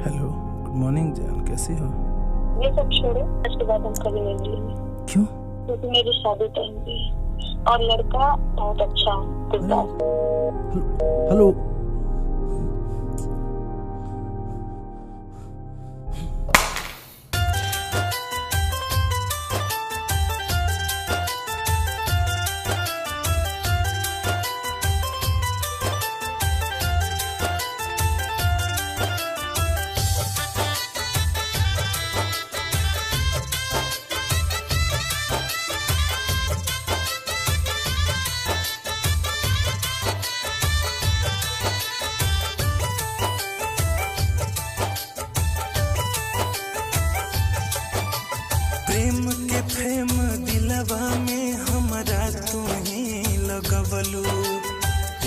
Hello, good morning जान, कैसी हो? ये सब छोड़ो, आज के बाद हम कभी नहीं मिलेंगे। क्यों? क्योंकि मेरी शादी टाइम भी है और लड़का बहुत अच्छा है, गुरदास। हेलो, प्रेम के प्रेम दिलवा में हमरा तुम्हें लगवलू।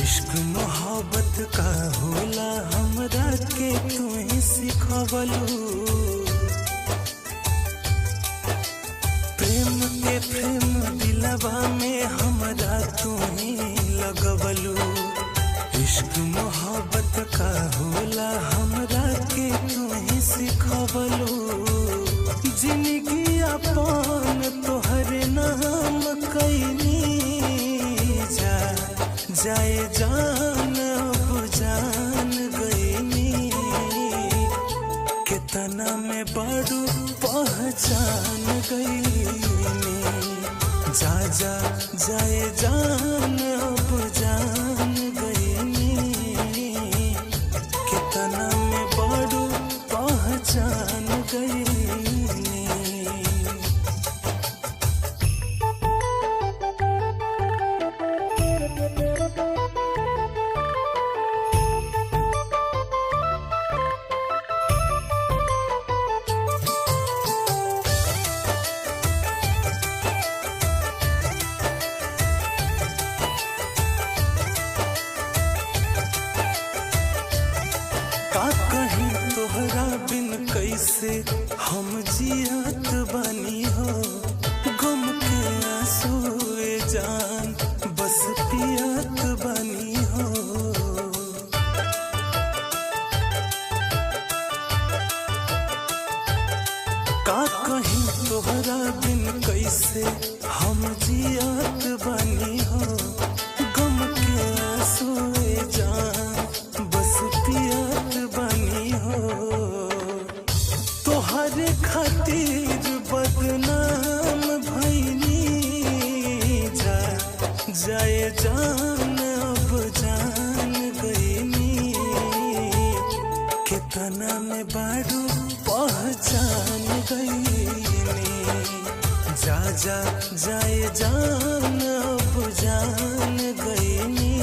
इश्क मोहब्बत का होला हमरा के तुम्हें सिखवलू। प्रेम के प्रेम दिलवा में हमरा तुम्हें लगवलू। इश्क मोहब्बत का होला हमरा के तुम्हें सिखवलू। जिंदगी अपन तोहरे नाम कैनी जाए जान अब जान गईनी। कितना में बड़ू पहचान गईनी। जा जाए जान अब जान गईनी। कितना में बड़ू पहचान गईनी। का कहीं तोहरा बिन कैसे हम जियत बानी हो। गम के आंसुए जान बस पियत बानी हो। का कहीं तोहरा बिन कैसे हम जियत बानी हो। गम के आंसुए जान बस पियत बानी हो। तोहरे खातिर बदनाम भईनी। जाए जान अब जान गईनी। कितना में बारू पहचान गईनी। जा जाए जान अब जान गईनी।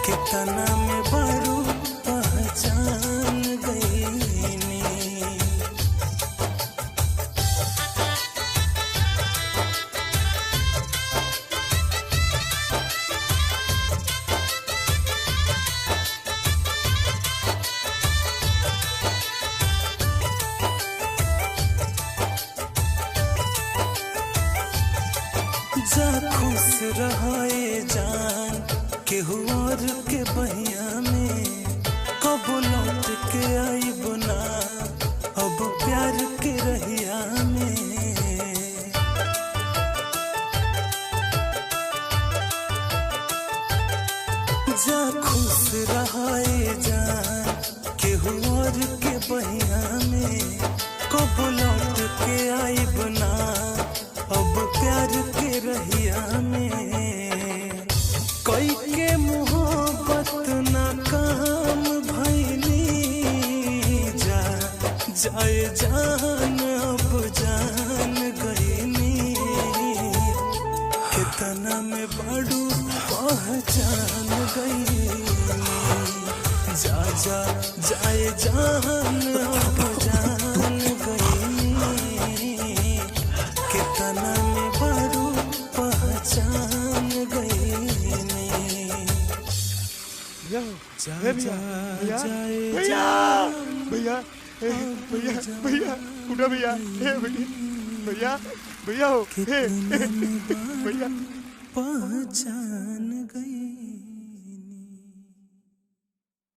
कितना में बारू पहचान गईनी। जा खुश रहे जान केहू और के बहिया में। कब लौट के आईब ना अब प्यार के रहिया में। जा खुश रहे जान केहू और के बहिया में। कब लौट के आईब ना अब प्यार के रहिया में। कोई के मोहब्बत नाकाम भईनी। जाए जान अब जान गईनी। कितना में बड़ू पहचान गईनी। जाए जान अब जान गईनी। कितना में बड़ू पहचान गईनी। भैया भैया भैया भैया भैया उठो भैया भैया भैया हो भैया पहचान गई।